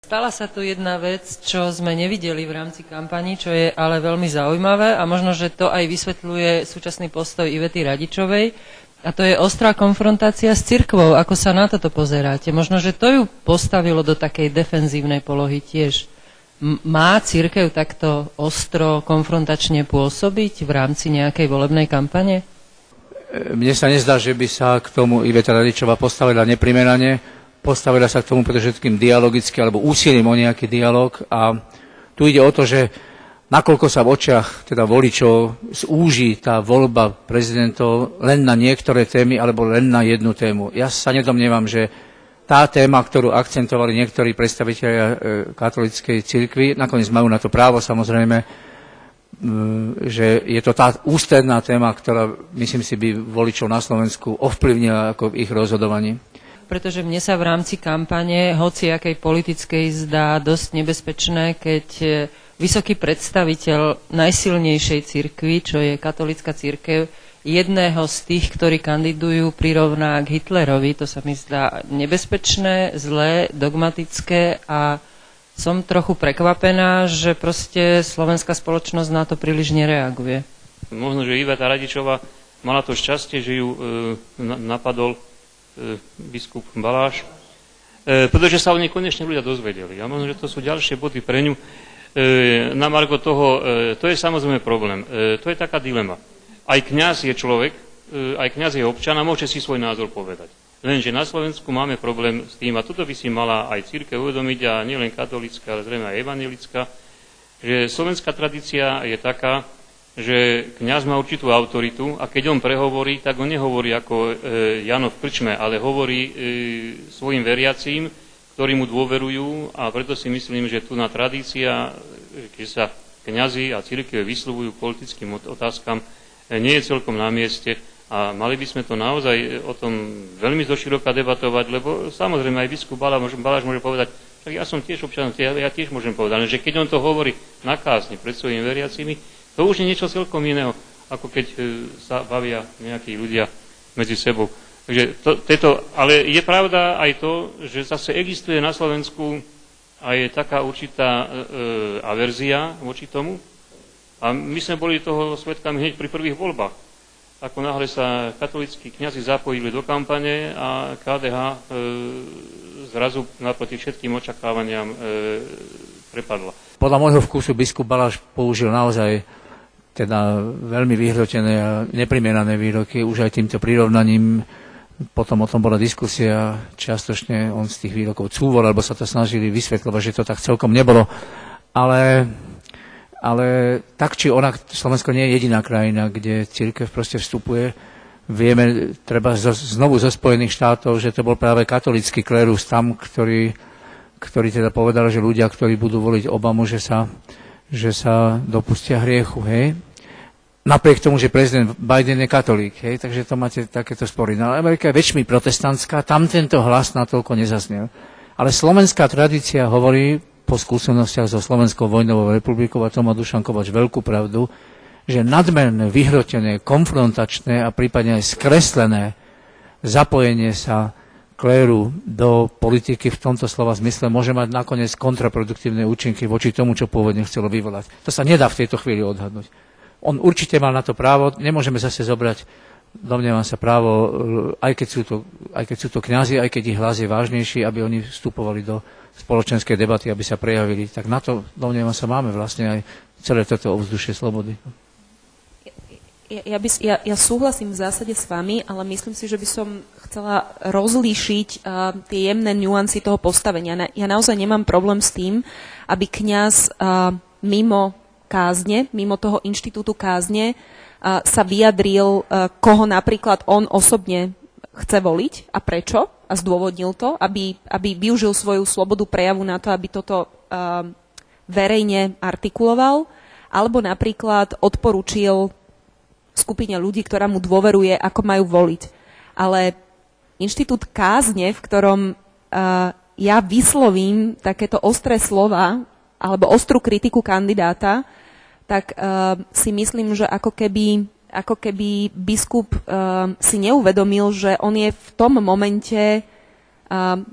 Stala sa tu jedna vec, čo sme nevideli v rámci kampani, čo je ale veľmi zaujímavé a možno, že to aj vysvetľuje súčasný postoj Ivety Radičovej. A to je ostrá konfrontácia s cirkvou. Ako sa na toto pozeráte? Možno, že to ju postavilo do takej defenzívnej polohy tiež. Má cirkev takto ostro konfrontačne pôsobiť v rámci nejakej volebnej kampane? Mne sa nezdá, že by sa k tomu Iveta Radičová postavila neprimerane. Postavila sa k tomu predovšetkým dialogicky alebo úsilím o nejaký dialog. A tu ide o to, že nakoľko sa v očiach teda voličov zúži tá voľba prezidentov len na niektoré témy alebo len na jednu tému. Ja sa nedomnievam, že tá téma, ktorú akcentovali niektorí predstavitelia katolíckej cirkvi, nakoniec majú na to právo samozrejme, že je to tá ústredná téma, ktorá, myslím si, by voličov na Slovensku ovplyvnila ako v ich rozhodovaní. Pretože mne sa v rámci kampane hociakej politickej zdá dosť nebezpečné, keď vysoký predstaviteľ najsilnejšej cirkvi, čo je katolícka cirkev, jedného z tých, ktorí kandidujú, prirovná k Hitlerovi. To sa mi zdá nebezpečné, zlé, dogmatické a som trochu prekvapená, že proste slovenská spoločnosť na to príliš nereaguje. Možno, že Iveta Radičová mala to šťastie, že ju napadol biskup Baláš, pretože sa o nej konečne ľudia dozvedeli. A možno, že to sú ďalšie body pre ňu. Na margo toho, to je samozrejme problém. To je taká dilema. Aj kňaz je človek, aj kňaz je občan a môže si svoj názor povedať. Lenže na Slovensku máme problém s tým, a toto by si mala aj cirkev uvedomiť, a nielen katolícka, ale zrejme aj evanjelická, že slovenská tradícia je taká, že kňaz má určitú autoritu a keď on prehovorí, tak on nehovorí ako Jano v krčme, ale hovorí svojim veriacím, ktorí mu dôverujú, a preto si myslím, že tu na tradícia, keď sa kňazi a cirkev vyslovujú k politickým otázkam, nie je celkom na mieste a mali by sme to naozaj o tom veľmi zoširoka debatovať, lebo samozrejme aj biskup Baláš môže povedať, tak ja som tiež občan, ja tiež môžem povedať, že keď on to hovorí na kázni pred svojimi veriacimi, to už je niečo celkom iného, ako keď sa bavia nejakí ľudia medzi sebou. Takže ale je pravda aj to, že zase existuje na Slovensku aj taká určitá averzia voči tomu. A my sme boli toho svedkami hneď pri prvých voľbách. Ako náhle sa katolícki kňazi zapojili do kampane a KDH zrazu naproti všetkým očakávaniam prepadla. Podľa môjho vkusu biskup Baláš použil naozaj teda veľmi vyhrotené a neprimerané výroky, už aj týmto prirovnaním. Potom o tom bola diskusia, čiastočne on z tých výrokov cúvol, alebo sa to snažili vysvetľovať, že to tak celkom nebolo. Ale tak či onak, Slovensko nie je jediná krajina, kde cirkev proste vstupuje. Vieme, treba znovu zo Spojených štátov, že to bol práve katolícky klérus tam, ktorý teda povedal, že ľudia, ktorí budú voliť Obamu, že sa dopustia hriechu, hej. Napriek tomu, že prezident Biden je katolík, hej, takže to máte takéto spory. No, Amerika je väčšmi protestantská, tam tento hlas natoľko nezaznel. Ale slovenská tradícia hovorí po skúsenostiach so Slovenskou vojnovou republikou, a to má Dušan Kovač veľkú pravdu, že nadmerné, vyhrotené, konfrontačné a prípadne aj skreslené zapojenie sa kléru do politiky v tomto slova zmysle môže mať nakoniec kontraproduktívne účinky voči tomu, čo pôvodne chcelo vyvolať. To sa nedá v tejto chvíli odhadnúť. On určite mal na to právo, nemôžeme zase zobrať, domnievam sa, právo, aj keď sú to kňazi, aj keď ich hlas je vážnejší, aby oni vstupovali do spoločenskej debaty, aby sa prejavili. Tak na to, domnievam sa, máme vlastne aj celé toto ovzdušie slobody. Ja súhlasím v zásade s vami, ale myslím si, že by som chcela rozlíšiť tie jemné nuancy toho postavenia. Ja naozaj nemám problém s tým, aby kňaz mimo kázne, mimo toho inštitútu kázne sa vyjadril, koho napríklad on osobne chce voliť a prečo, a zdôvodnil to, aby využil svoju slobodu prejavu na to, aby toto verejne artikuloval, alebo napríklad odporučil skupine ľudí, ktorá mu dôveruje, ako majú voliť. Ale inštitút kázne, v ktorom ja vyslovím takéto ostré slova alebo ostrú kritiku kandidáta, tak si myslím, že ako keby biskup si neuvedomil, že on je v tom momente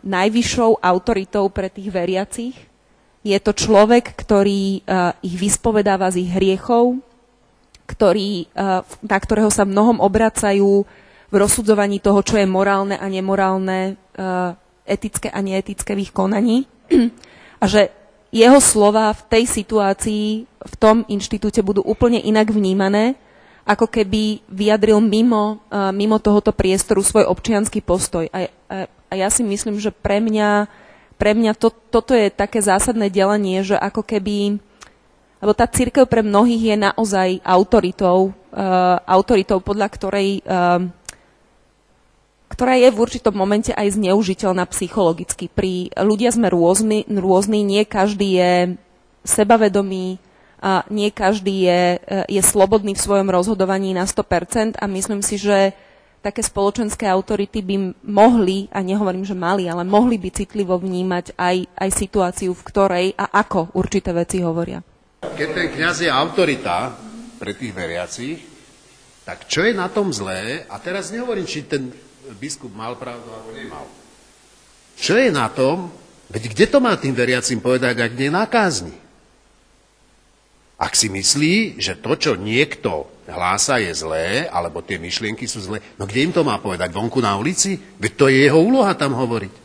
najvyššou autoritou pre tých veriacich. Je to človek, ktorý ich vyspovedáva z ich hriechov, na ktorého sa mnohom obracajú v rozsudzovaní toho, čo je morálne a nemorálne, etické a neetické v ich konaní. A že jeho slova v tej situácii, v tom inštitúte budú úplne inak vnímané, ako keby vyjadril mimo tohoto priestoru svoj občiansky postoj. A ja si myslím, že pre mňa toto je také zásadné delenie, že ako keby, lebo tá cirkev pre mnohých je naozaj autoritou, podľa ktorá je v určitom momente aj zneužiteľná psychologicky. Ľudia sme rôzni, nie každý je sebavedomý, nie každý je slobodný v svojom rozhodovaní na 100% a myslím si, že také spoločenské autority by mohli, a nehovorím, že mali, ale mohli by citlivo vnímať aj situáciu, v ktorej a ako určité veci hovoria. Keď ten kňaz je autorita pre tých veriacich, tak čo je na tom zlé? A teraz nehovorím, či ten biskup mal pravdu alebo nemal. Čo je na tom? Veď kde to má tým veriacim povedať, ak nie na kázni? Ak si myslí, že to, čo niekto hlása, je zlé, alebo tie myšlienky sú zlé, no kde im to má povedať? Vonku na ulici? Veď to je jeho úloha tam hovoriť.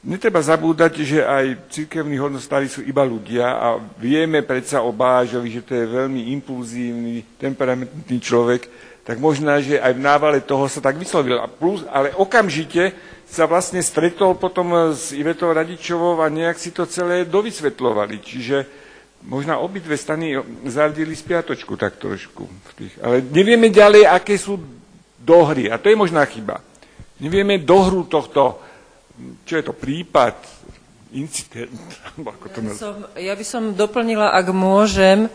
Netreba zabúdať, že aj cirkevní hodnostári sú iba ľudia a vieme predsa o Balážovi, že to je veľmi impulzívny, temperamentný človek, tak možná, že aj v návale toho sa tak vyslovil. Ale okamžite sa vlastne stretol potom s Ivetou Radičovou a nejak si to celé dovysvetľovali. Čiže možná obidve strany zaradili spiatočku tak trošku. Ale nevieme ďalej, aké sú dohry. A to je možná chyba. Nevieme dohru tohto, čo je to, prípad, incident. Ja by som doplnila, ak môžem,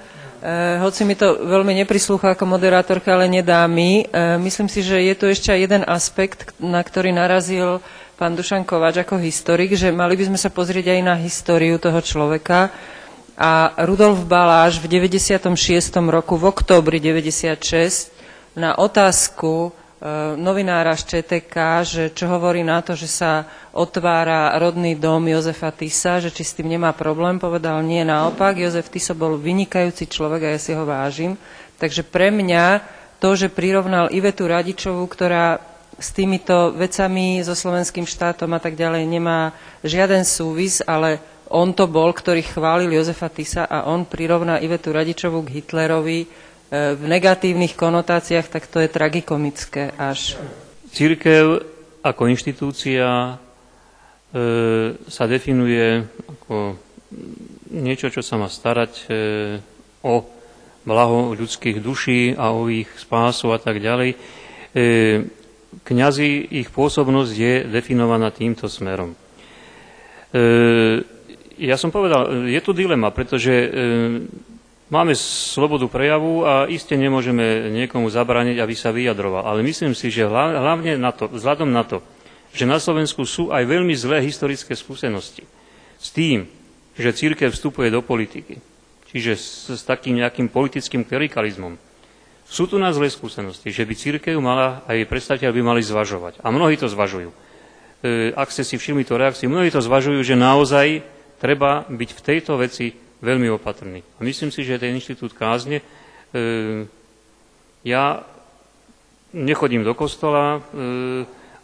hoci mi to veľmi neprislúcha ako moderátorka, ale nedá mi. Myslím si, že je tu ešte aj jeden aspekt, na ktorý narazil pán Dušan Kováč ako historik, že mali by sme sa pozrieť aj na históriu toho človeka. A Rudolf Baláš v 96. roku, v októbri 96, na otázku novinára z ČTK, že čo hovorí na to, že sa otvára rodný dom Jozefa Tisa, že či s tým nemá problém, povedal nie, naopak. Jozef Tiso bol vynikajúci človek a ja si ho vážim. Takže pre mňa to, že prirovnal Ivetu Radičovú, ktorá s týmito vecami, so slovenským štátom a tak ďalej nemá žiaden súvis, ale on to bol, ktorý chválil Jozefa Tisa a on prirovná Ivetu Radičovú k Hitlerovi v negatívnych konotáciách, tak to je tragikomické až. Cirkev ako inštitúcia sa definuje ako niečo, čo sa má starať o blaho ľudských duší a o ich spásu a tak ďalej. Kňazi, ich pôsobnosť je definovaná týmto smerom. Ja som povedal, je tu dilema, pretože máme slobodu prejavu a iste nemôžeme niekomu zabrániť, aby sa vyjadroval. Ale myslím si, že hlavne na to, vzhľadom na to, že na Slovensku sú aj veľmi zlé historické skúsenosti s tým, že cirkev vstupuje do politiky, čiže s takým nejakým politickým klerikalizmom. Sú tu na zlé skúsenosti, že by cirkev mala, aj predstaviteľ by mali zvažovať. A mnohí to zvažujú. Ak ste si všimli tú reakciu, mnohí to zvažujú, že naozaj treba byť v tejto veci veľmi opatrný. A myslím si, že ten inštitút kázne, ja nechodím do kostola,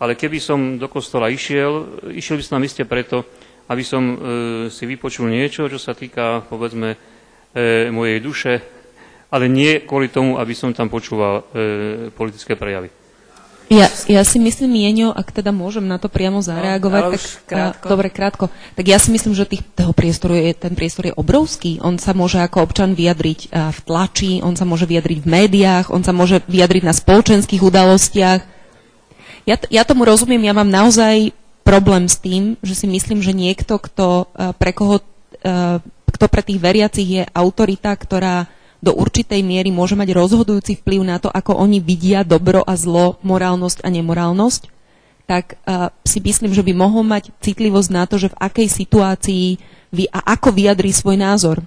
ale keby som do kostola išiel by som tam iste preto, aby som si vypočul niečo, čo sa týka, povedzme, mojej duše, ale nie kvôli tomu, aby som tam počúval politické prejavy. Ja si myslím, Jeňo, ak teda môžem na to priamo zareagovať, tak krátko. Dobre, krátko. Tak ja si myslím, že ten priestor je obrovský. On sa môže ako občan vyjadriť v tlači, on sa môže vyjadriť v médiách, on sa môže vyjadriť na spoločenských udalostiach. Ja tomu rozumiem, ja mám naozaj problém s tým, že si myslím, že niekto, kto pre tých veriacich je autorita, ktorá do určitej miery môže mať rozhodujúci vplyv na to, ako oni vidia dobro a zlo, morálnosť a nemorálnosť, tak si myslím, že by mohol mať citlivosť na to, že v akej situácii a ako vyjadrí svoj názor.